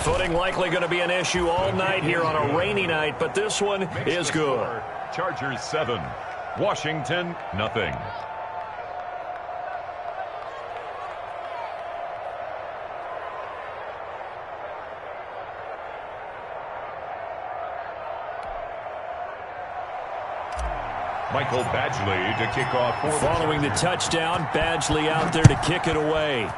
Footing likely going to be an issue all night here on a rainy night, but this one is good. Chargers 7, Washington nothing. Michael Badgley to kick off. Following the touchdown, Badgley out there to kick it away.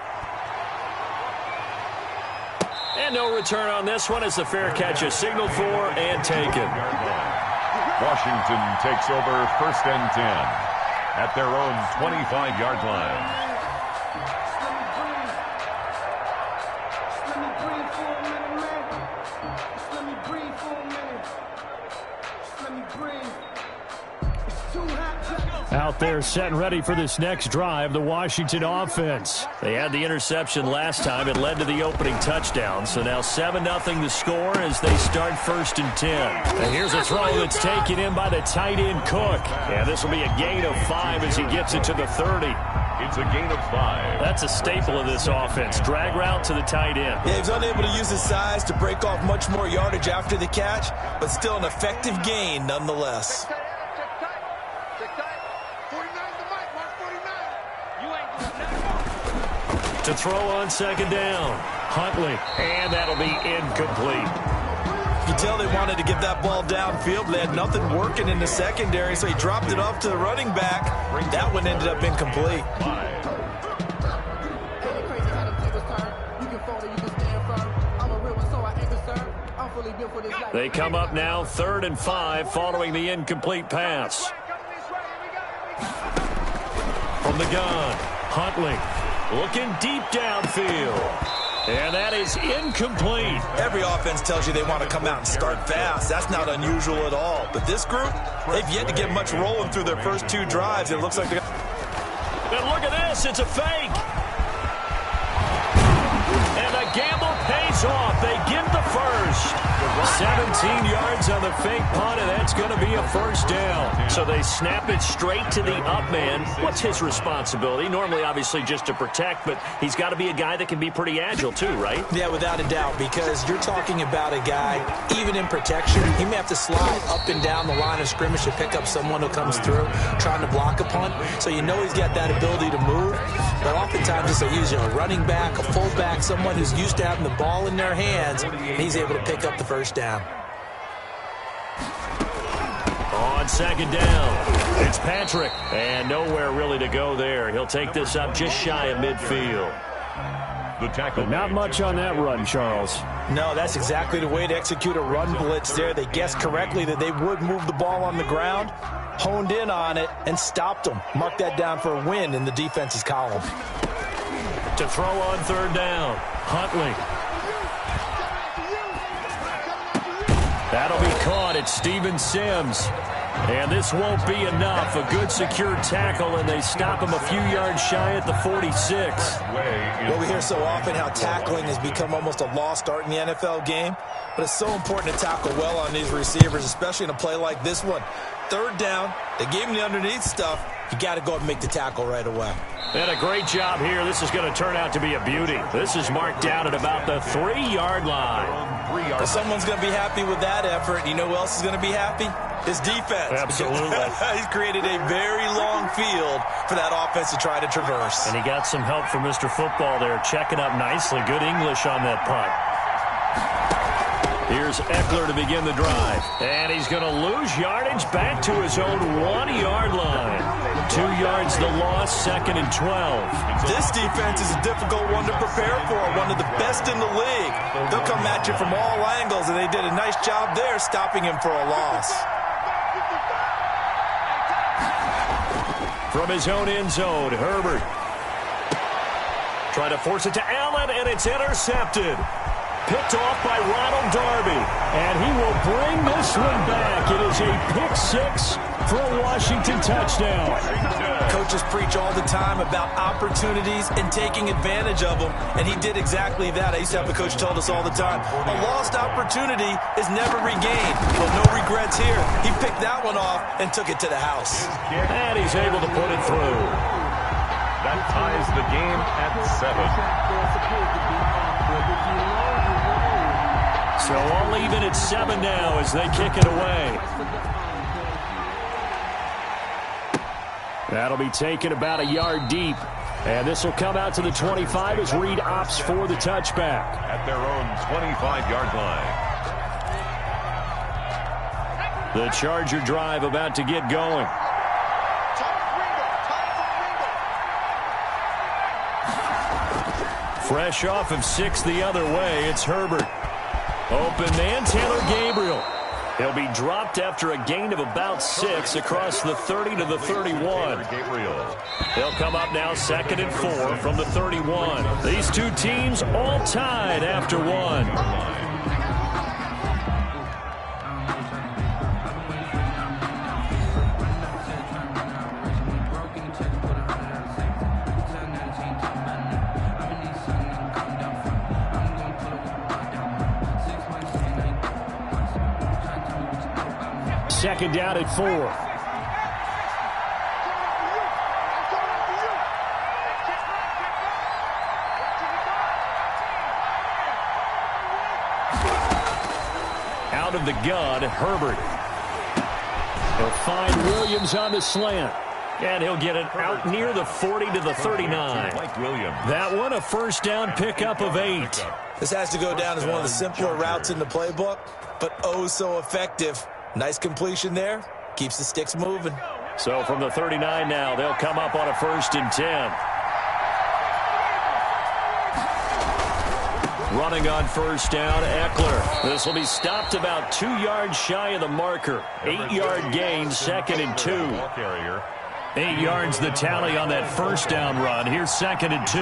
And no return on this one as the fair catch is signaled for and taken. Washington takes over 1st and 10 at their own 25-yard line. Out there set and ready for this next drive, the Washington offense. They had the interception last time. It led to the opening touchdown. So now 7-0 the score as they start 1st and 10. And here's a throw that's taken in by the tight end Cook. And this will be a gain of 5 as he gets it to the 30. It's a gain of 5. That's a staple of this offense. Drag route to the tight end. Yeah, he was unable to use his size to break off much more yardage after the catch, but still an effective gain nonetheless. To throw on 2nd down. Huntley. And that'll be incomplete. You can tell they wanted to get that ball downfield. They had nothing working in the secondary, so he dropped it off to the running back. That one ended up incomplete. They come up now 3rd and 5 following the incomplete pass. From the gun, Huntley. Looking deep downfield. And that is incomplete. Every offense tells you they want to come out and start fast. That's not unusual at all. But this group, they've yet to get much rolling through their first 2 drives. It looks like they're... And look at this. It's a fake. And the gamble pays off. They get the first. 17 yards on the fake punt, and that's going to be a 1st down. So they snap it straight to the up man. What's his responsibility? Normally, obviously, just to protect, but he's got to be a guy that can be pretty agile too, right? Yeah, without a doubt, because you're talking about a guy, even in protection, he may have to slide up and down the line of scrimmage to pick up someone who comes through trying to block a punt. So you know he's got that ability to move, but oftentimes it's a running back, a fullback, someone who's used to having the ball in their hands, and he's able to pick up the 1st down. On 2nd down, it's Patrick. And nowhere really to go there. He'll take this up just shy of midfield. The tackle. But not much on that run, Charles. No, that's exactly the way to execute a run blitz there. They guessed correctly that they would move the ball on the ground, honed in on it, and stopped them. Mark that down for a win in the defense's column. To throw on 3rd down, Huntley. That'll be caught at Steven Sims. And this won't be enough. A good secure tackle, and they stop him a few yards shy at the 46. Well, we hear so often how tackling has become almost a lost art in the NFL game, but it's so important to tackle well on these receivers, especially in a play like this one. 3rd down, they gave him the underneath stuff. You got to go and make the tackle right away. And a great job here. This is going to turn out to be a beauty. This is marked down at about the 3-yard line. Well, someone's going to be happy with that effort. You know who else is going to be happy? His defense. Absolutely. He's created a very long field for that offense to try to traverse. And he got some help from Mr. Football there, checking up nicely. Good English on that punt. Here's Eckler to begin the drive. And he's going to lose yardage back to his own 1-yard line. 2 yards the loss, 2nd and 12. This defense is a difficult one to prepare for, one of the best in the league. They'll come at you from all angles, and they did a nice job there stopping him for a loss. From his own end zone, Herbert. Trying to force it to Allen, and it's intercepted. Picked off by Ronald Darby. And he will bring this one back. It is a pick 6 for a Washington touchdown. Coaches preach all the time about opportunities and taking advantage of them, and he did exactly that. I used to have a coach told us all the time, a lost opportunity is never regained. Well, no regrets here. He picked that one off and took it to the house. And he's able to put it through. That ties the game at 7. So all even at 7 now as they kick it away. That'll be taken about a yard deep. And this will come out to the 25 as Reed opts for the touchback. At their own 25-yard line. The Charger drive about to get going. Fresh off of 6 the other way, it's Herbert. Open man, Taylor Gabriel. He'll be dropped after a gain of about 6 across the 30 to the 31. They'll come up now 2nd and 4 from the 31. These two teams all tied after 1. Second down at 4. Out of the gun, Herbert. He'll find Williams on the slant. And he'll get it out near the 40 to the 39. That one, a first down pickup of 8. This has to go down as one of the simpler routes in the playbook, but oh so effective. Nice completion there. Keeps the sticks moving. So from the 39 now, they'll come up on a 1st and 10. Running on first down, Eckler. This will be stopped about 2 yards shy of the marker. 8-yard gain, 2nd and 2. 8 yards the tally on that first down run. Here's 2nd and 2.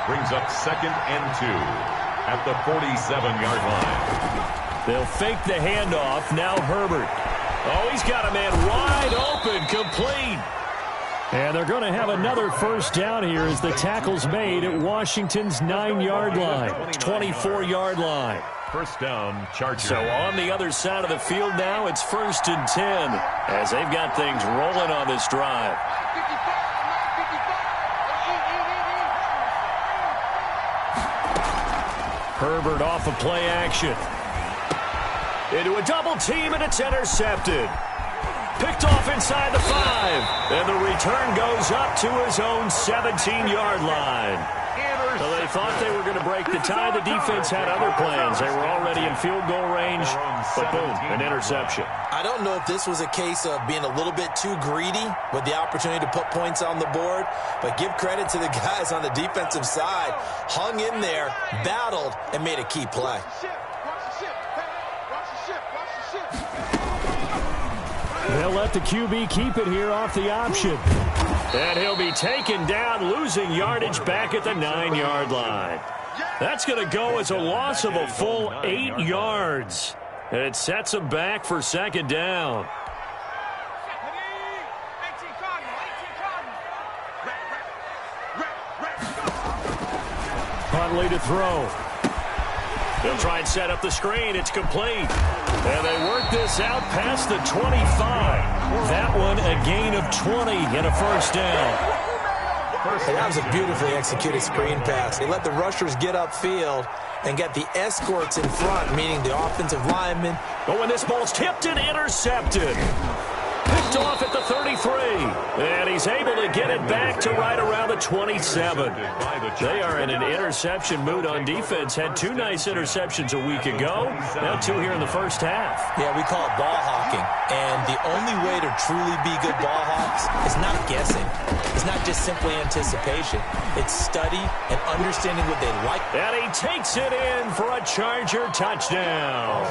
Brings up 2nd and 2 at the 47-yard line. They'll fake the handoff. Now Herbert. Oh, he's got a man wide open, complete. And they're going to have another first down here as the tackle's made at Washington's 9-yard line, 24-yard line. First down, Chargers. So on the other side of the field now, it's 1st and 10 as they've got things rolling on this drive. Herbert off of play action. Into a double team, and it's intercepted. Picked off inside the 5. And the return goes up to his own 17-yard line. So they thought they were going to break the tie. The defense had other plans. They were already in field goal range, but boom, an interception. I don't know if this was a case of being a little bit too greedy with the opportunity to put points on the board, but give credit to the guys on the defensive side. Hung in there, battled, and made a key play. They'll let the QB keep it here off the option. And he'll be taken down, losing yardage back at the 9-yard line. That's going to go as a loss of a full 8 yards. And it sets him back for 2nd down. Huntley to throw. They'll try and set up the screen. It's complete. And they work this out past the 25. That one a gain of 20 and a first down. And that was a beautifully executed screen pass. They let the rushers get upfield and get the escorts in front, meaning the offensive linemen. Oh, and this ball's tipped and intercepted. Picked off at the 33. And he's able to get it back to right around the 27. They are in an interception mood on defense. Had 2 nice interceptions a week ago. Now 2 here in the first half. Yeah, we call it ball hawking. And the only way to truly be good ball hawks is not guessing. It's not just simply anticipation. It's study and understanding what they like. And he takes it in for a Charger touchdown.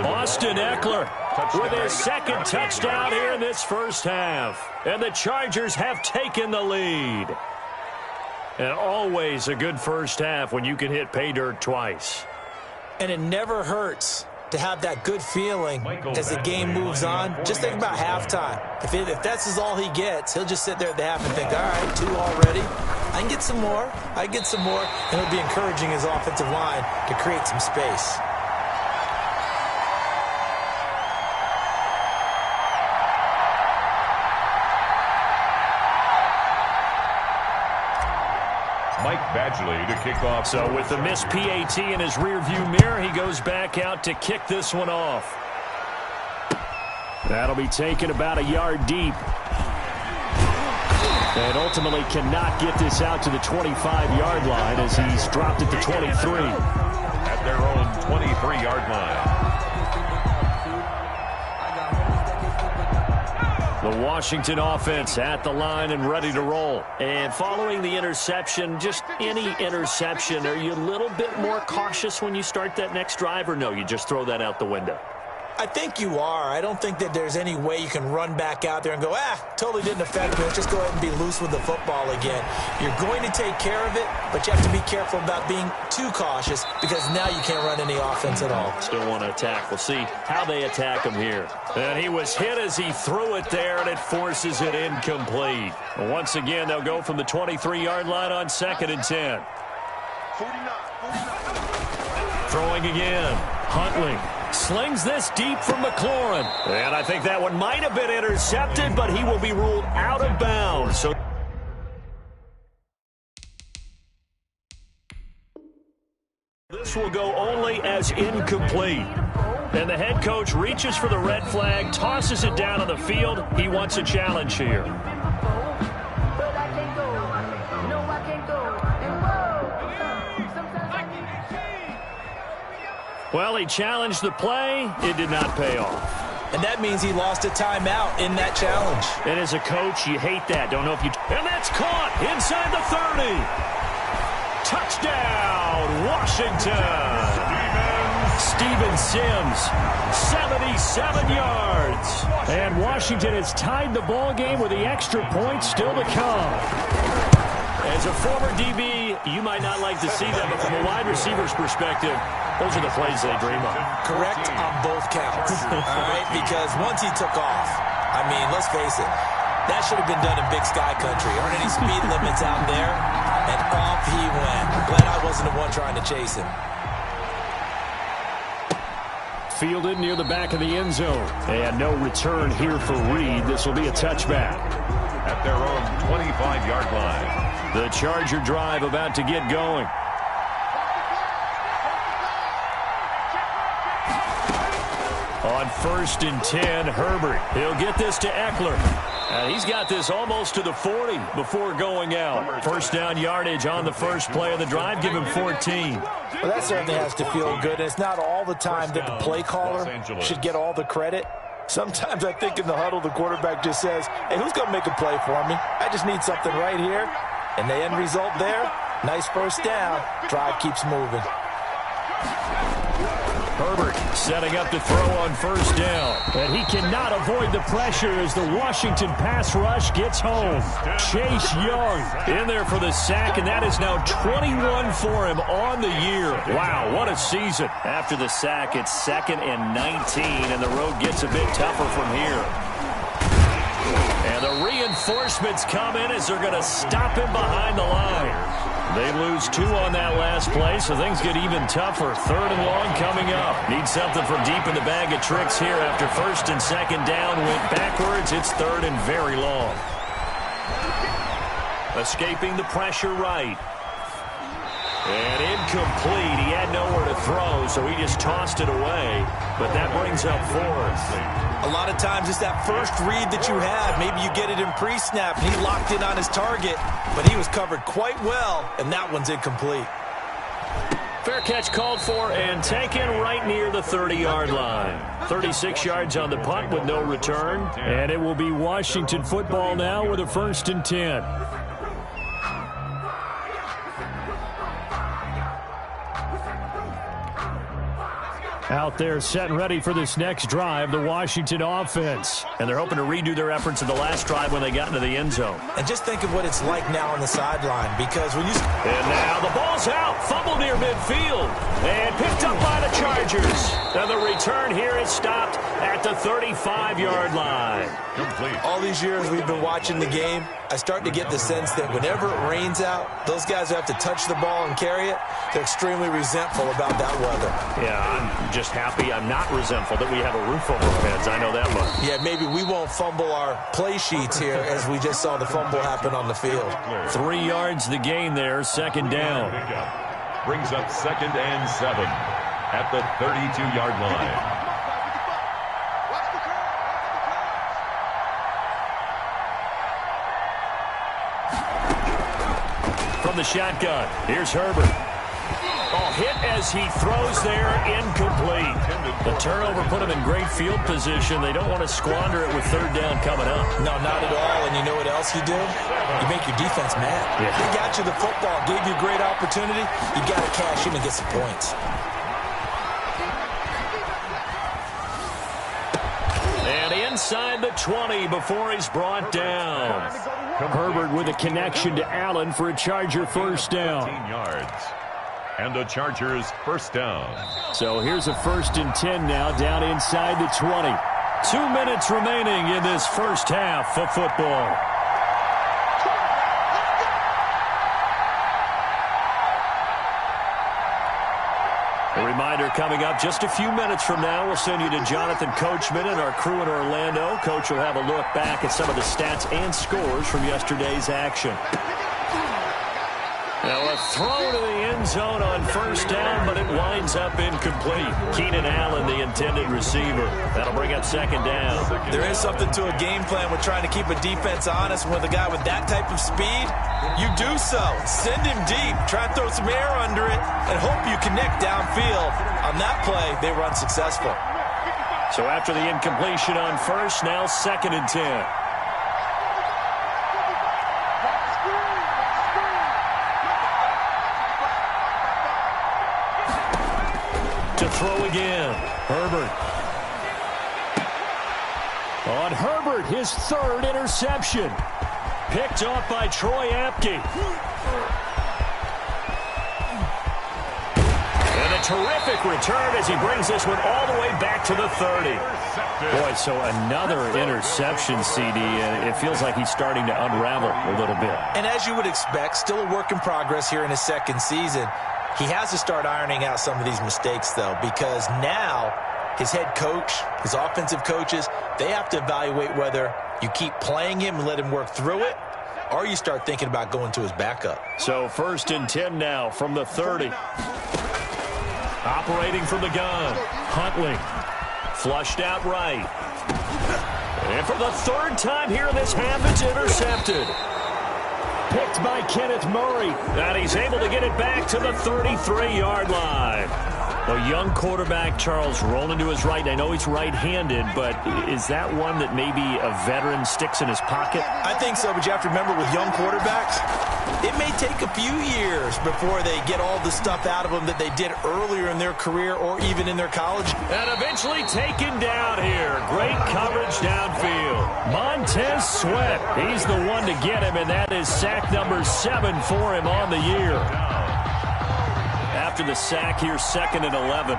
Austin Eckler with his 2nd touchdown here in this first half. And the Chargers have taken the lead. And always a good first half when you can hit pay dirt twice. And it never hurts to have that good feeling as the game moves on. Just think about halftime. If that's all he gets, he'll just sit there at the half and think, all right, 2 already. I can get some more. I can get some more. And he'll be encouraging his offensive line to create some space. Mike Badgley to kick off. So with the missed PAT in his rearview mirror, he goes back out to kick this one off. That'll be taken about a yard deep. And ultimately cannot get this out to the 25-yard line as he's dropped at the 23. At their own 23-yard line. The Washington offense at the line and ready to roll. And following the interception, just any interception, are you a little bit more cautious when you start that next drive, or no, you just throw that out the window? I think you are. I don't think that there's any way you can run back out there and go, totally didn't affect me. Let's just go ahead and be loose with the football again. You're going to take care of it, but you have to be careful about being too cautious because now you can't run any offense at all. Still want to attack. We'll see how they attack him here. And he was hit as he threw it there, and it forces it incomplete. Once again, they'll go from the 23-yard line on 2nd and 10. Throwing again. Huntley slings this deep from McLaurin. And I think that one might have been intercepted, but he will be ruled out of bounds. So this will go only as incomplete. And the head coach reaches for the red flag, tosses it down on the field. He wants a challenge here. Well, he challenged the play. It did not pay off. And that means he lost a timeout in that challenge. And as a coach, you hate that. Don't know if you... And that's caught inside the 30. Touchdown, Washington. Steven Sims, 77 yards. And Washington has tied the ball game with the extra point still to come. As a former DB, you might not like to see that, but from a wide receiver's perspective, those are the plays they dream of. Correct on both counts, all right? Because once he took off, I mean, let's face it, that should have been done in Big Sky Country. Aren't any speed limits out there? And off he went. Glad I wasn't the one trying to chase him. Fielded near the back of the end zone. And no return here for Reed. This will be a touchback. At their own 25-yard line. The Charger drive about to get going. On 1st and 10, Herbert. He'll get this to Eckler. And he's got this almost to the 40 before going out. First down yardage on the first play of the drive. Give him 14. Well, that certainly has to feel good. It's not all the time that the play caller should get all the credit. Sometimes I think in the huddle, the quarterback just says, hey, who's going to make a play for me? I just need something right here. And the end result there, nice first down. Drive keeps moving. Herbert setting up to throw on first down. And he cannot avoid the pressure as the Washington pass rush gets home. Chase Young in there for the sack, and that is now 21 for him on the year. Wow, what a season. After the sack, it's 2nd and 19, and the road gets a bit tougher from here. And the reinforcements come in as they're going to stop him behind the line. They lose 2 on that last play, so things get even tougher. 3rd and long coming up. Need something from deep in the bag of tricks here after 1st and 2nd down went backwards. It's 3rd and very long. Escaping the pressure right. And incomplete. He had nowhere to throw, so he just tossed it away. But that brings up 4th. A lot of times it's that first read that you have. Maybe you get it in pre-snap, and he locked in on his target, but he was covered quite well, and that one's incomplete. Fair catch called for and taken right near the 30-yard line. 36 yards on the punt with no return, and it will be Washington football now with a 1st and 10. Out there set and ready for this next drive, the Washington offense. And they're hoping to redo their efforts in the last drive when they got into the end zone. And just think of what it's like now on the sideline, because when you... And now the ball's out. Fumble near midfield. And picked up by the Chargers. Chargers. And the return here is stopped at the 35-yard line. Complete. All these years we've been watching the game, I start to get the sense that whenever it rains out, those guys who have to touch the ball and carry it, they're extremely resentful about that weather. Yeah, I'm just happy I'm not resentful that we have a roof over our heads. I know that much. Yeah, maybe we won't fumble our play sheets here as we just saw the fumble happen on the field. 3 yards the gain there, second down. Brings up 2nd and 7 at the 32-yard line. From the shotgun, here's Herbert. Oh, hit as he throws there, incomplete. The turnover put him in great field position. They don't want to squander it with 3rd down coming up. No, not at all. And you know what else you do? You make your defense mad. Yeah. They got you the football, gave you a great opportunity. You got to cash in and get some points. And inside the 20 before he's brought down. Herbert with a connection to Allen for a Charger first down. 15 yards. And the Chargers first down. So here's a 1st and 10 now down inside the 20. 2 minutes remaining in this first half of football. A reminder coming up just a few minutes from now, we'll send you to Jonathan Coachman and our crew in Orlando. Coach will have a look back at some of the stats and scores from yesterday's action. Now a throw to the end zone on first down, but it winds up incomplete. Keenan Allen, the intended receiver. That'll bring up second down. There is something to a game plan with trying to keep a defense honest. With a guy with that type of speed, you do so. Send him deep. Try and throw some air under it and hope you connect downfield. On that play, they run successful. So after the incompletion on first, now 2nd and 10. To throw again, Herbert. On Herbert, his 3rd interception. Picked off by Troy Apke. And a terrific return as he brings this one all the way back to the 30. Boy, so another interception, CD, and it feels like he's starting to unravel a little bit. And as you would expect, still a work in progress here in his 2nd season. He has to start ironing out some of these mistakes, though, because now his head coach, his offensive coaches, they have to evaluate whether you keep playing him and let him work through it, or you start thinking about going to his backup. So 1st and 10 now from the 30. Operating from the gun, Huntley. Flushed out right. And for the 3rd time here in this half, it's intercepted. Picked by Kenneth Murray. And he's able to get it back to the 33-yard line. A young quarterback, Charles, rolling to his right. I know he's right-handed, but is that one that maybe a veteran sticks in his pocket? I think so, but you have to remember with young quarterbacks, it may take a few years before they get all the stuff out of them that they did earlier in their career or even in their college. And eventually taken down here. Great coverage downfield. Montez Sweat, he's the one to get him, and that is sack number 7 for him on the year. After the sack here, 2nd and 11.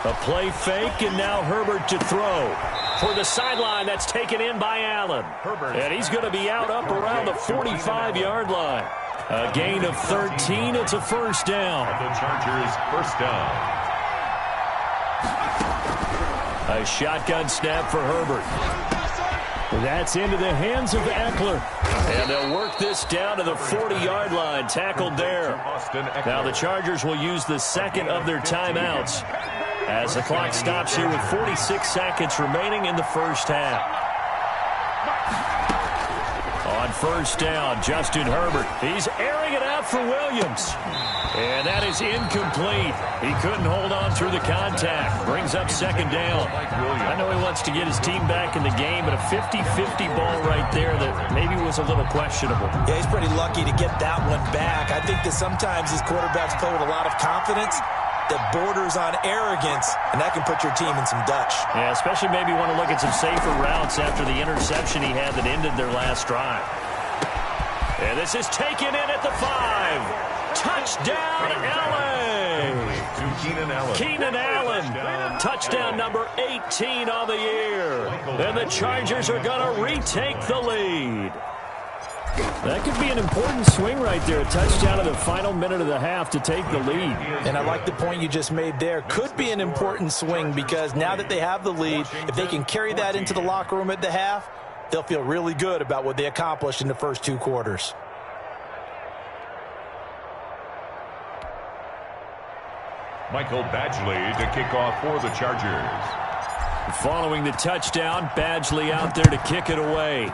A play fake, and now Herbert to throw. For the sideline, that's taken in by Allen. And he's going to be out up around the 45-yard line. A gain of 13. It's a first down. The Chargers first down. A shotgun snap for Herbert. That's into the hands of Eckler. And they'll work this down to the 40-yard line. Tackled there. Now the Chargers will use the 2nd of their timeouts as the clock stops here with 46 seconds remaining in the first half. On first down, Justin Herbert. He's airing it out for Williams. And that is incomplete. He couldn't hold on through the contact. Brings up second down. I know he wants to get his team back in the game, but a 50-50 ball right there that maybe was a little questionable. Yeah, he's pretty lucky to get that one back. I think that sometimes these quarterbacks play with a lot of confidence that borders on arrogance, and that can put your team in some Dutch. Yeah, especially maybe want to look at some safer routes after the interception he had that ended their last drive. And this is taken in at the 5. Touchdown! Touchdown, L.A. To Keenan Allen. Touchdown number 18 on the year. And the Chargers are going to retake the lead. That could be an important swing right there. A touchdown in the final minute of the half to take the lead. And I like the point you just made there. Could be an important swing because now that they have the lead, if they can carry that into the locker room at the half, they'll feel really good about what they accomplished in the first 2 quarters. Michael Badgley to kick off for the Chargers. Following the touchdown, Badgley out there to kick it away.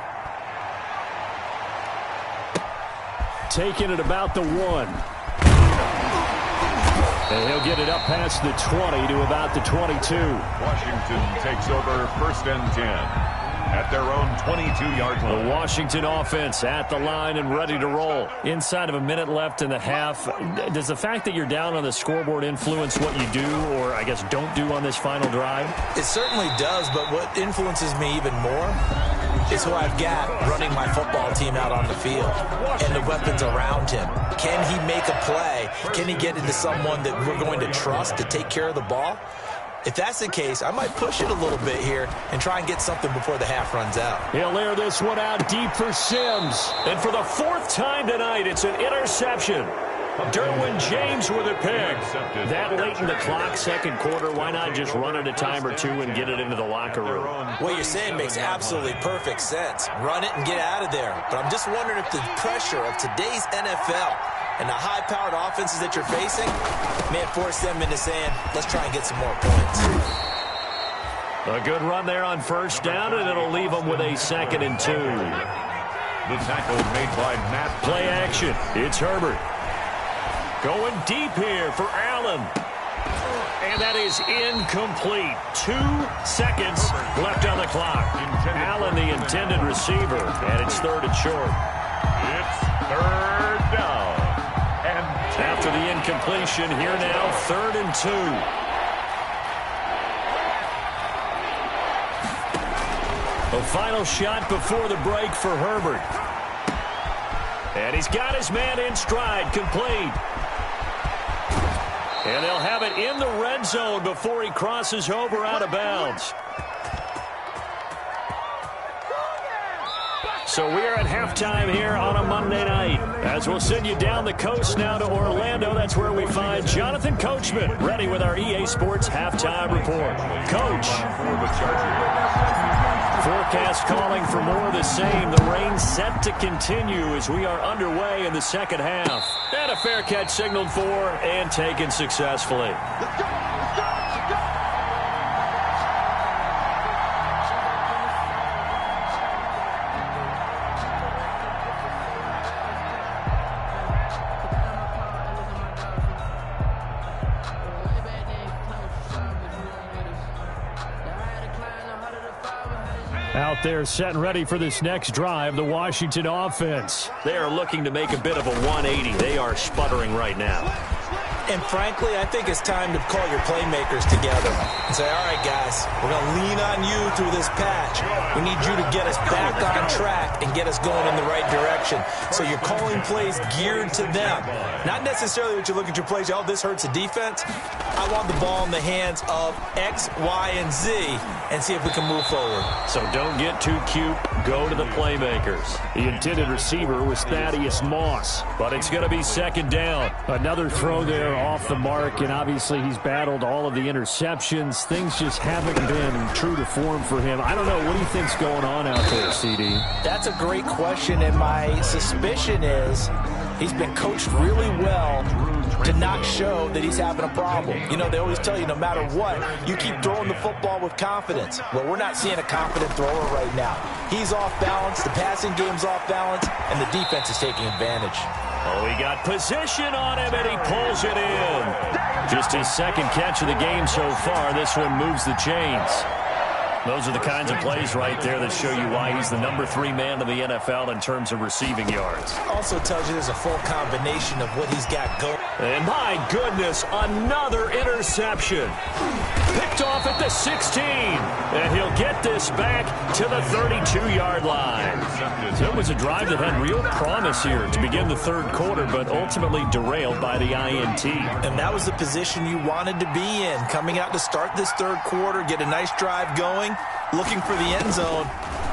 Taking it about the 1. And he'll get it up past the 20 to about the 22. Washington takes over 1st and 10 at their own 22-yard line. The Washington offense at the line and ready to roll. Inside of a minute left in the half, does the fact that you're down on the scoreboard influence what you do, or I guess don't do on this final drive? It certainly does, but what influences me even more is who I've got running my football team out on the field and the weapons around him. Can he make a play? Can he get into someone that we're going to trust to take care of the ball? If that's the case, I might push it a little bit here and try and get something before the half runs out. He'll air this one out deep for Sims. And for the 4th time tonight, it's an interception. Derwin James with a pick. That late in the clock, 2nd quarter, why not just run it a time or 2 and get it into the locker room? What you're saying makes absolutely perfect sense. Run it and get out of there. But I'm just wondering if the pressure of today's NFL and the high-powered offenses that you're facing may have forced them into saying, let's try and get some more points. A good run there on 1st down, and it'll leave them with a 2nd and 2. The tackle made by Matt. Play action. It's Herbert. Going deep here for Allen. And that is incomplete. 2 seconds left on the clock. Allen, the intended receiver, and it's 3rd and short. It's 3rd down. And after the incompletion, here now, 3rd and 2. A final shot before the break for Herbert. And he's got his man in stride, complete. And they'll have it in the red zone before he crosses over out of bounds. So we are at halftime here on a Monday night. As we'll send you down the coast now to Orlando, that's where we find Jonathan Coachman, ready with our EA Sports halftime report. Coach. Forecast calling for more of the same. The rain set to continue as we are underway in the 2nd half. And a fair catch signaled for and taken successfully. Out there set and ready for this next drive, the Washington offense. They are looking to make a bit of a 180. They are sputtering right now. And frankly, I think it's time to call your playmakers together and say, all right, guys, we're going to lean on you through this patch. We need you to get us back on track and get us going in the right direction. So you're calling plays geared to them. Not necessarily that you look at your plays, oh, this hurts the defense. I want the ball in the hands of X, Y, and Z and see if we can move forward. So don't get too cute. Go to the playmakers. The intended receiver was Thaddeus Moss, but it's going to be 2nd down. Another throw there off the mark, and obviously he's battled all of the interceptions. Things just haven't been true to form for him. I don't know. What do you think's going on out there, CD? That's a great question, and my suspicion is he's been coached really well to not show that he's having a problem. You know, they always tell you no matter what, you keep throwing the football with confidence. Well, we're not seeing a confident thrower right now. He's off balance, the passing game's off balance, and the defense is taking advantage. Oh, he got position on him, and he pulls it in. Just his 2nd catch of the game so far. This one moves the chains. Those are the kinds of plays right there that show you why he's the number 3 man in the NFL in terms of receiving yards. Also tells you there's a full combination of what he's got going. And my goodness, another interception. Picked off at the 16. And he'll get this back to the 32-yard line. So it was a drive that had real promise here to begin the third quarter, but ultimately derailed by the INT. And that was the position you wanted to be in. Coming out to start this third quarter, get a nice drive going, looking for the end zone.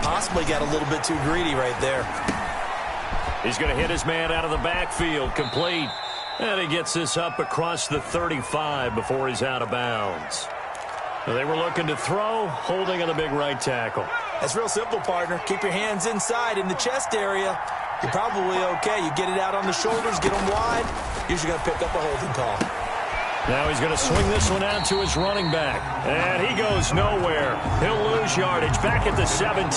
Possibly got a little bit too greedy right there. He's going to hit his man out of the backfield, complete. And he gets this up across the 35 before he's out of bounds. They were looking to throw, holding on the big right tackle. That's real simple, partner. Keep your hands inside in the chest area. You're probably okay. You get it out on the shoulders, get them wide. Usually going to pick up a holding call. Now he's going to swing this one out to his running back. And he goes nowhere. He'll lose yardage back at the 17.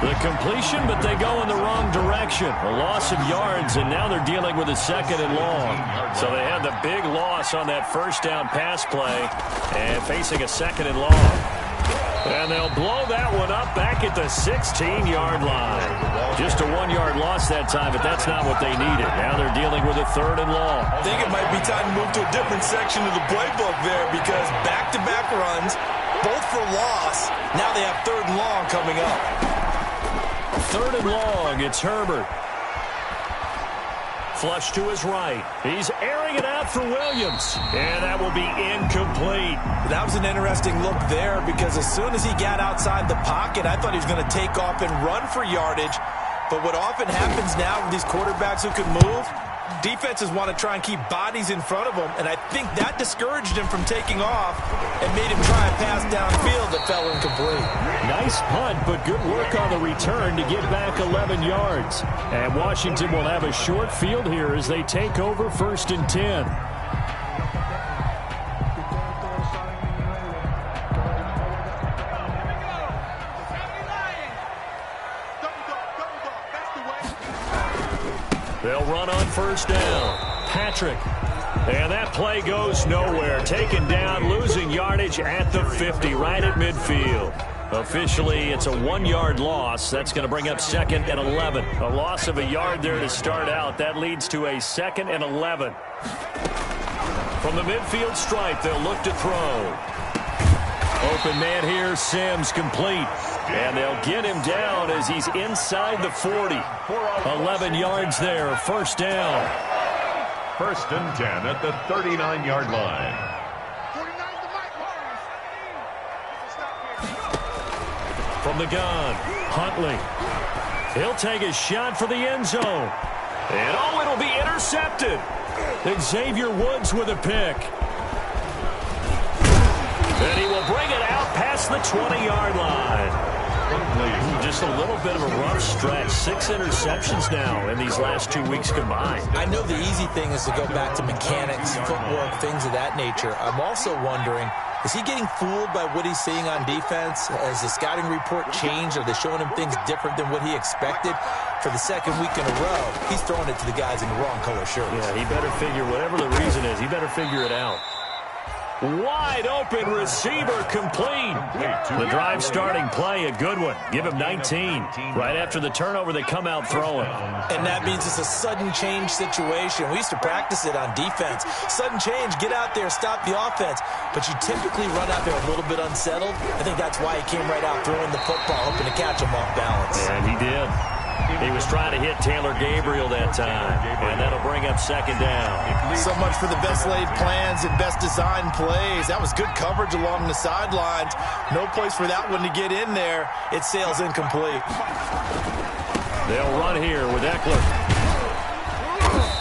The completion, but they go in the wrong direction. A loss of yards, and now they're dealing with a 2nd and long. So they had the big loss on that first down pass play and facing a 2nd and long. And they'll blow that one up back at the 16-yard line. Just a 1-yard loss that time, but that's not what they needed. Now they're dealing with a 3rd and long. I think it might be time to move to a different section of the playbook there because back-to-back runs, both for loss. Now they have 3rd and long coming up. 3rd and long, it's Herbert. Flush to his right. He's airing it out for Williams. And that will be incomplete. That was an interesting look there because as soon as he got outside the pocket, I thought he was going to take off and run for yardage. But what often happens now with these quarterbacks who can move, defenses want to try and keep bodies in front of them. And I think that discouraged him from taking off and made him try a pass downfield that fell incomplete. Nice punt, but good work on the return to get back 11 yards. And Washington will have a short field here as they take over 1st and 10. They'll run on 1st down. Patrick. And that play goes nowhere. Taken down, losing yardage at the 50, right at midfield. Officially, it's a 1-yard loss. That's going to bring up 2nd and 11. A loss of a yard there to start out. That leads to a 2nd and 11. From the midfield stripe, they'll look to throw. Open man here, Sims, complete. And they'll get him down as he's inside the 40. 11 yards there, 1st down. 1st and 10 at the 39-yard line. From the gun, Huntley. He'll take a shot for the end zone. And oh, it'll be intercepted. Xavier Woods with a pick. And he will bring it out past the 20-yard line. Just a little bit of a rough stretch. 6 interceptions now in these last 2 weeks combined. I know the easy thing is to go back to mechanics, footwork, things of that nature. I'm also wondering, is he getting fooled by what he's seeing on defense? Has the scouting report changed? Are they showing him things different than what he expected? For the 2nd week in a row, he's throwing it to the guys in the wrong color shirts. Yeah, he better figure, whatever the reason is, he better figure it out. Wide open receiver complete. The drive starting play, a good one. Give him 19. Right after the turnover, they come out throwing. And that means it's a sudden change situation. We used to practice it on defense. Sudden change, get out there, stop the offense. But you typically run out there a little bit unsettled. I think that's why he came right out throwing the football, hoping to catch him off balance. And he did. He was trying to hit Taylor Gabriel that time, and that'll bring up 2nd down. So much for the best laid plans and best designed plays. That was good coverage along the sidelines. No place for that one to get in there. It sails incomplete. They'll run here with Eckler.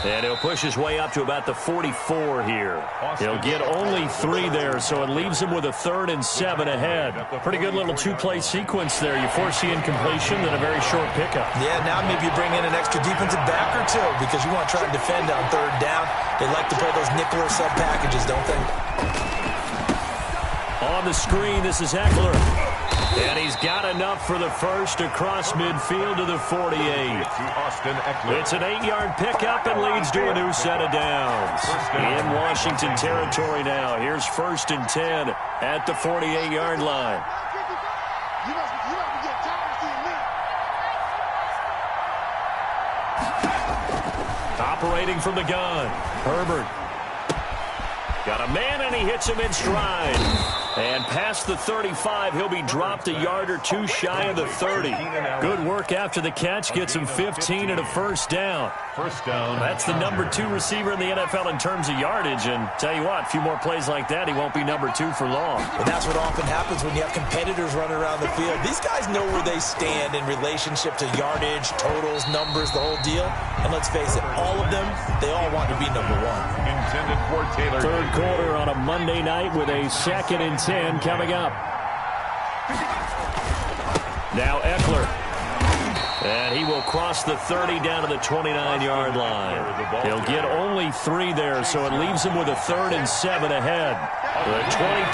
And he'll push his way up to about the 44 here. He'll get only 3 there, so it leaves him with a 3rd and 7 ahead. Pretty good little 2-play sequence there. You force the incompletion, then a very short pickup. Yeah, now maybe you bring in an extra defensive back or 2 because you want to try and defend on 3rd down. They like to play those nickel or sub packages, don't they? On the screen, this is Eckler. And he's got enough for the first across midfield to the 48. It's an 8-yard pickup and leads to a new set of downs. In Washington territory now. Here's 1st and 10 at the 48-yard line. Operating from the gun, Herbert. Got a man, and he hits him in stride. And past the 35, he'll be dropped a yard or two shy of the 30. Good work after the catch. Gets him 15 and a first down. First down. That's the number 2 receiver in the NFL in terms of yardage. And tell you what, a few more plays like that, he won't be number 2 for long. And that's what often happens when you have competitors running around the field. These guys know where they stand in relationship to yardage, totals, numbers, the whole deal. And let's face it, all of them, they all want to be number 1. Intended for Taylor. Third quarter on a Monday night with a 2nd and 10 coming up. Now Eckler. And he will cross the 30 down to the 29-yard line. He'll get only 3 there, so it leaves him with a 3rd and 7 ahead. The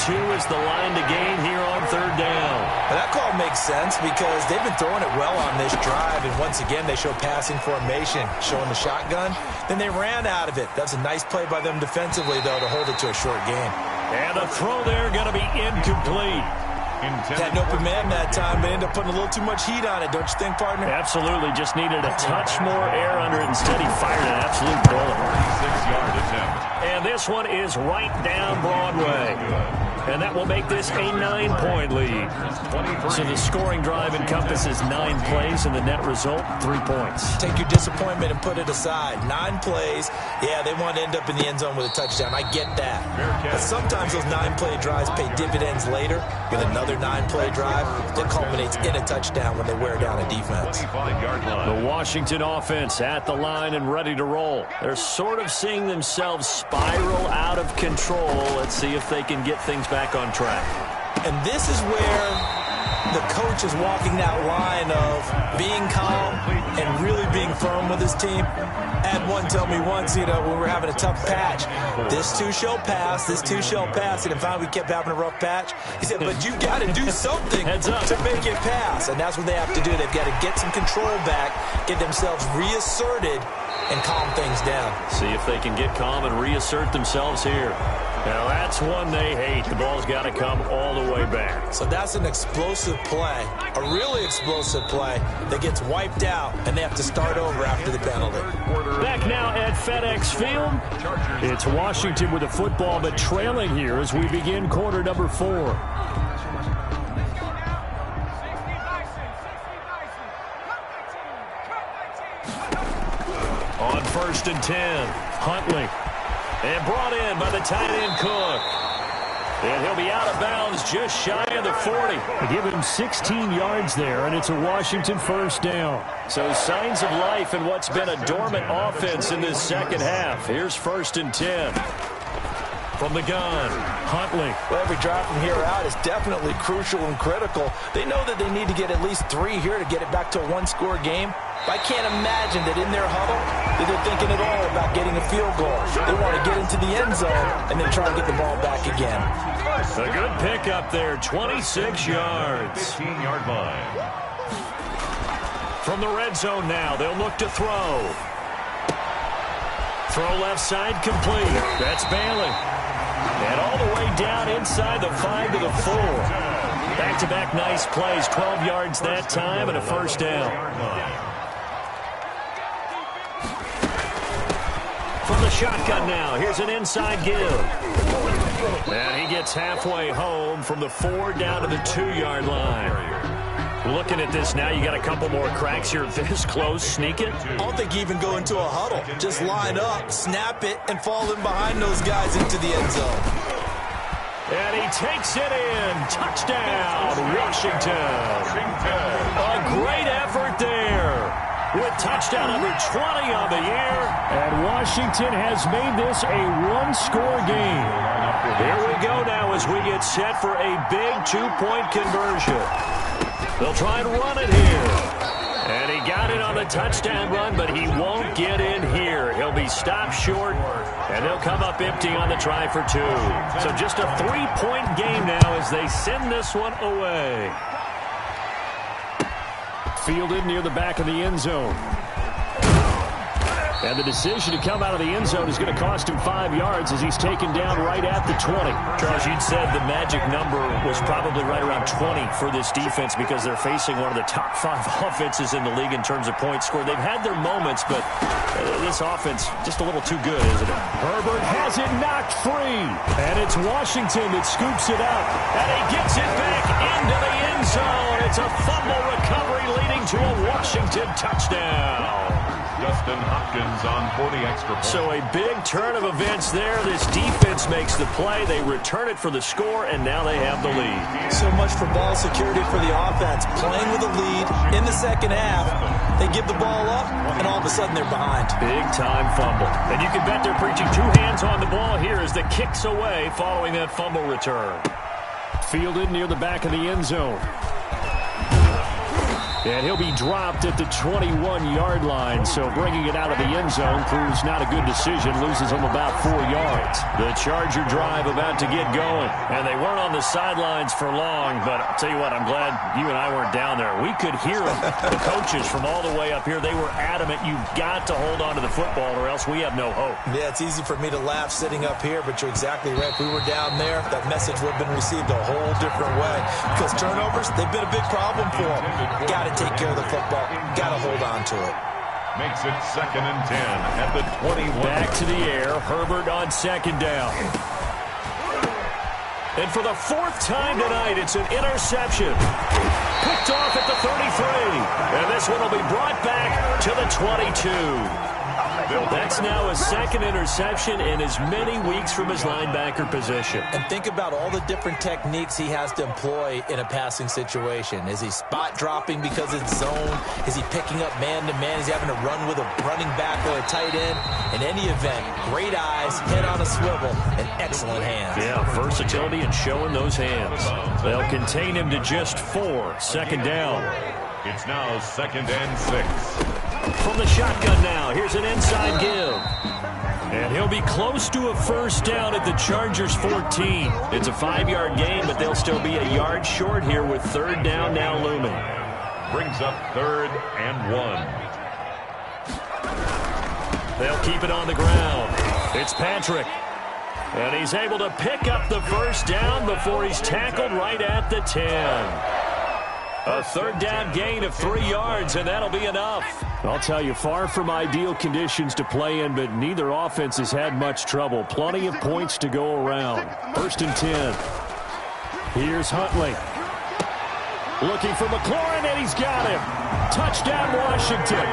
22 is the line to gain here on 3rd down. And that call makes sense because they've been throwing it well on this drive, and once again they show passing formation, showing the shotgun. Then they ran out of it. That's a nice play by them defensively, though, to hold it to a short game. And a throw there going to be incomplete. Had an open man that time, but ended up putting a little too much heat on it, don't you think, partner? Absolutely. Just needed a touch more air under it. Instead, he fired an absolute bullet. 36-yard attempt. And this one is right down Broadway. And that will make this a 9-point lead. So the scoring drive encompasses 9 plays, and the net result, 3 points. Take your disappointment and put it aside. 9 plays. Yeah, they want to end up in the end zone with a touchdown. I get that. But sometimes those 9-play drives pay dividends later with another 9-play drive that culminates in a touchdown when they wear down a defense. The Washington offense at the line and ready to roll. They're sort of seeing themselves spiral out of control. Let's see if they can get things back on track. And this is where the coach is walking that line of being calm and really being firm with his team. I had one tell me once, when we were having a tough patch, this too shall pass, this too shall pass. And finally we kept having a rough patch. He said, but you got to do something to make it pass. And that's what they have to do. They've got to get some control back, get themselves reasserted, and calm things down. See if they can get calm and reassert themselves here. Now that's one they hate. The ball's got to come all the way back. So that's an explosive play, a really explosive play that gets wiped out, and they have to start over after the penalty. Back now at FedEx Field. It's Washington with the football, but trailing here as we begin quarter number 4. On 1st and 10, Huntley. And brought in by the tight end Cook. And he'll be out of bounds just shy of the 40. They give him 16 yards there, and it's a Washington first down. So signs of life in what's been a dormant offense in this second half. Here's 1st and 10. From the gun, Huntley. Well, every drive from here out is definitely crucial and critical. They know that they need to get at least 3 here to get it back to a 1-score game. But I can't imagine that in their huddle that they're thinking at all about getting a field goal. They want to get into the end zone and then try to get the ball back again. A good pickup there, 26 yards. 15-yard line. From the red zone now, they'll look to throw. Throw left side complete. That's Bailey. And all the way down inside the 5 to the 4. Back-to-back nice plays, 12 yards that time and a first down. From the shotgun now, here's an inside give. And he gets halfway home from the 4 down to the 2-yard line. Looking at this now, you got a couple more cracks here this close. Sneak it. I don't think even go into a huddle. Just line up, snap it, and fall in behind those guys into the end zone. And he takes it in. Touchdown, Washington. A great effort there. With touchdown number 20 on the year. And Washington has made this a 1-score game. Here we go now as we get set for a big 2-point conversion. They'll try and run it here. And he got it on the touchdown run, but he won't get in here. He'll be stopped short, and they'll come up empty on the try for 2. So just a 3-point game now as they send this one away. Fielded near the back of the end zone. And the decision to come out of the end zone is going to cost him 5 yards as he's taken down right at the 20. Charles, you'd said the magic number was probably right around 20 for this defense because they're facing one of the top 5 offenses in the league in terms of points scored. They've had their moments, but this offense just a little too good, isn't it? Herbert has it knocked free. And it's Washington that scoops it up. And he gets it back into the end zone. It's a fumble recovery leading to a Washington touchdown. Justin Hopkins on for the extra point. So a big turn of events there. This defense makes the play. They return it for the score, and now they have the lead. So much for ball security for the offense. Playing with a lead in the second half. They give the ball up, and all of a sudden they're behind. Big-time fumble. And you can bet they're preaching 2 hands on the ball here as the kick's away following that fumble return. Fielded near the back of the end zone. And he'll be dropped at the 21-yard line, so bringing it out of the end zone proves not a good decision, loses him about 4 yards. The Charger drive about to get going, and they weren't on the sidelines for long, but I'll tell you what, I'm glad you and I weren't down there. We could hear them. The coaches from all the way up here, they were adamant, you've got to hold on to the football or else we have no hope. Yeah, it's easy for me to laugh sitting up here, but you're exactly right. If we were down there, that message would have been received a whole different way, because turnovers, they've been a big problem for them. Got to take care of the football. Got to hold on to it. Makes it 2nd and 10 at the 21. Back to the air. Herbert on 2nd down. And for the 4th time tonight, it's an interception. Picked off at the 33. And this one will be brought back to the 22. That's now a 2nd interception in as many weeks from his linebacker position. And think about all the different techniques he has to employ in a passing situation. Is he spot dropping because it's zone? Is he picking up man-to-man? Is he having to run with a running back or a tight end? In any event, great eyes, head on a swivel, and excellent hands. Yeah, versatility and showing those hands. They'll contain him to just 4. 2nd down. It's now 2nd and 6. From the shotgun now, here's an inside give. And he'll be close to a 1st down at the Chargers' 14. It's a 5-yard gain, but they'll still be a yard short here with 3rd down now looming. Brings up 3rd and 1. They'll keep it on the ground. It's Patrick. And he's able to pick up the 1st down before he's tackled right at the 10. A 3rd down gain of 3 yards, and that'll be enough. I'll tell you, far from ideal conditions to play in, but neither offense has had much trouble. Plenty of points to go around. 1st and 10. Here's Huntley. Looking for McLaurin, and he's got him. Touchdown, Washington.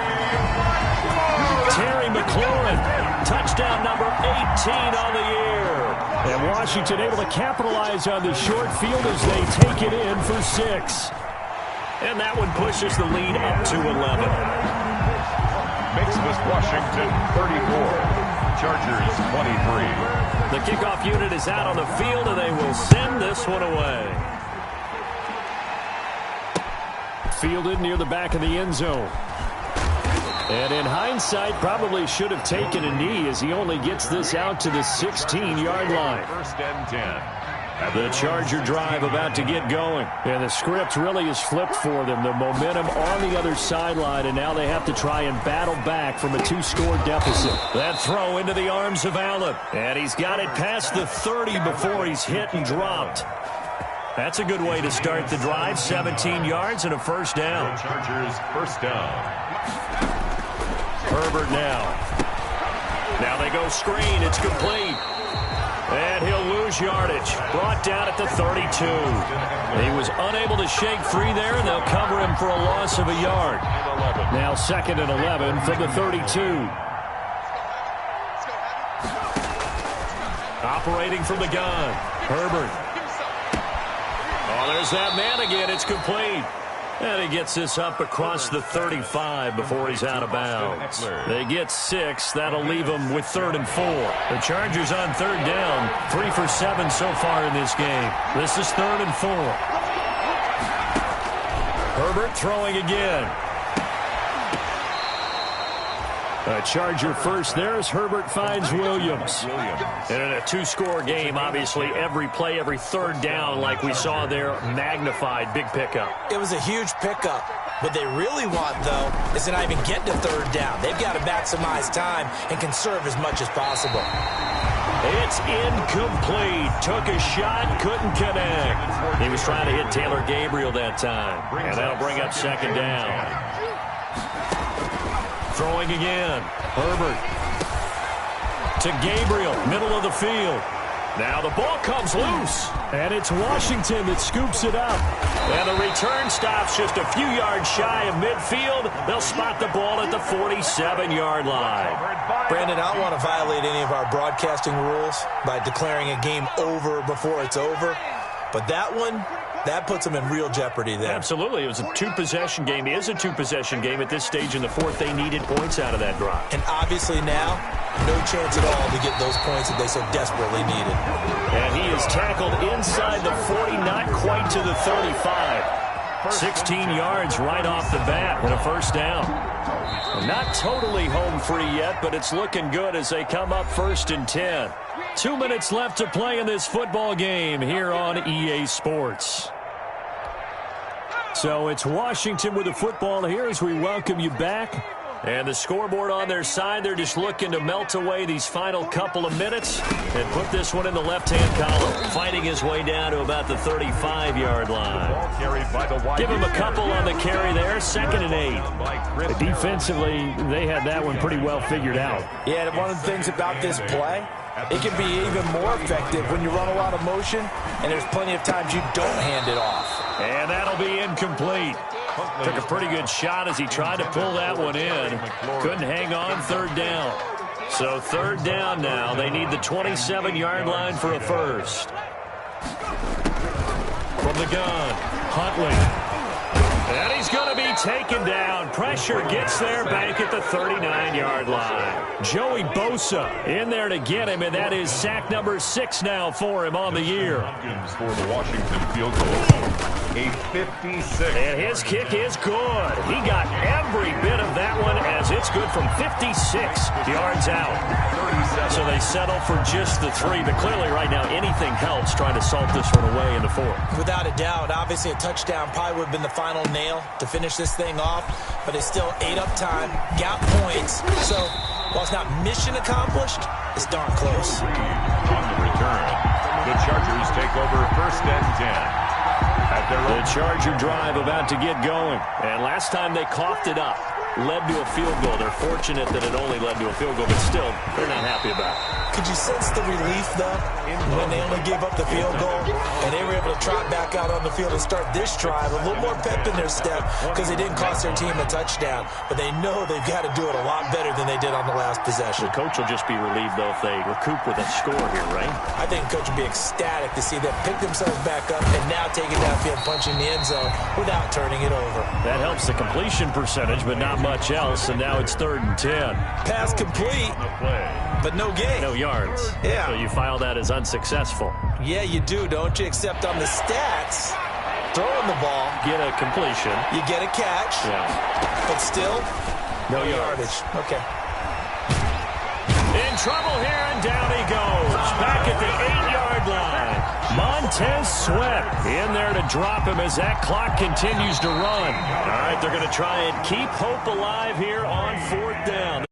Terry McLaurin, touchdown number 18 on the year. And Washington able to capitalize on the short field as they take it in for 6. And that one pushes the lead up to 11. Makes this Washington 34. Chargers 23. The kickoff unit is out on the field, and they will send this one away. Fielded near the back of the end zone. And in hindsight, probably should have taken a knee as he only gets this out to the 16-yard line. 1st and 10. The Charger drive about to get going. And the script really is flipped for them. The momentum on the other sideline, and now they have to try and battle back from a 2-score deficit. That throw into the arms of Allen. And he's got it past the 30 before he's hit and dropped. That's a good way to start the drive. 17 yards and a 1st down. Chargers 1st down. Herbert now. Now they go screen. It's complete. And he'll lose yardage. Brought down at the 32. He was unable to shake free there, and they'll cover him for a loss of a yard. Now 2nd and 11 from the 32. Operating from the gun. Herbert. Oh, there's that man again. It's complete. And he gets this up across the 35 before he's out of bounds. They get 6. That'll leave them with 3rd and 4. The Chargers on 3rd down. 3 for 7 so far in this game. This is 3rd and 4. Herbert throwing again. A Charger first there as Herbert finds Williams. And in a 2-score game, obviously, every play, every 3rd down, like we saw there, magnified. Big pickup. It was a huge pickup. What they really want, though, is to not even get to third down. They've got to maximize time and conserve as much as possible. It's incomplete. Took a shot, couldn't connect. He was trying to hit Taylor Gabriel that time. And that'll bring up second down. Throwing again. Herbert to Gabriel, middle of the field. Now the ball comes loose. And it's Washington that scoops it up. And the return stops just a few yards shy of midfield. They'll spot the ball at the 47-yard line. Brandon, I don't want to violate any of our broadcasting rules by declaring a game over before it's over. But that one, that puts them in real jeopardy there. Absolutely. It was a two-possession game. It is a two-possession game at this stage in the fourth. They needed points out of that drive. And obviously now, no chance at all to get those points that they so desperately needed. And he is tackled inside the 40, not quite to the 35. 16 yards right off the bat and a first down. Not totally home free yet, but it's looking good as they come up 1st and 10. 2 minutes left to play in this football game here on EA Sports. So it's Washington with the football here as we welcome you back. And the scoreboard on their side, they're just looking to melt away these final couple of minutes and put this one in the left-hand column, fighting his way down to about the 35-yard line. Give him a couple on the carry there, 2nd and 8. Defensively, they had that one pretty well figured out. Yeah, and one of the things about this play, it can be even more effective when you run a lot of motion, and there's plenty of times you don't hand it off. And that'll be incomplete. Took a pretty good shot as he tried to pull that one in. Couldn't hang on, 3rd down. So 3rd down now. They need the 27-yard line for a first. From the gun, Huntley. And he's going to be taken down. Pressure gets there back at the 39-yard line. Joey Bosa in there to get him, and that is sack number 6 now for him on the year. For the Washington field goal. A 56. And his kick is good. He got every bit of that one as it's good from 56 yards out. So they settle for just the 3. But clearly right now anything helps trying to salt this one away in the 4th. Without a doubt, obviously a touchdown probably would have been the final nail to finish this thing off. But they still ate up time, got points. So while it's not mission accomplished, it's darn close. On the return, the Chargers take over 1st and 10. The Charger drive about to get going. And last time they coughed it up, led to a field goal. They're fortunate that it only led to a field goal, but still, they're not happy about it. Could you sense the relief, though, when they only gave up the field goal and they were able to trot back out on the field and start this drive? A little more pep in their step because they didn't cost their team a touchdown, but they know they've got to do it a lot better than they did on the last possession. The coach will just be relieved, though, if they recoup with a score here, right? I think the coach will be ecstatic to see them pick themselves back up and now take it downfield, punching the end zone without turning it over. That helps the completion percentage, but not much else, and now it's 3rd and 10. Pass complete, but no gain. No yards. Yeah. So you file that as unsuccessful. Yeah, you do, don't you? Except on the stats, throwing the ball, Get a completion. you get a catch, Yeah. but still, No yardage. Okay. In trouble here, and down he goes. Back at the 8-yard line. Montez Sweat in there to drop him as that clock continues to run. All right, they're going to try and keep hope alive here on 4th down.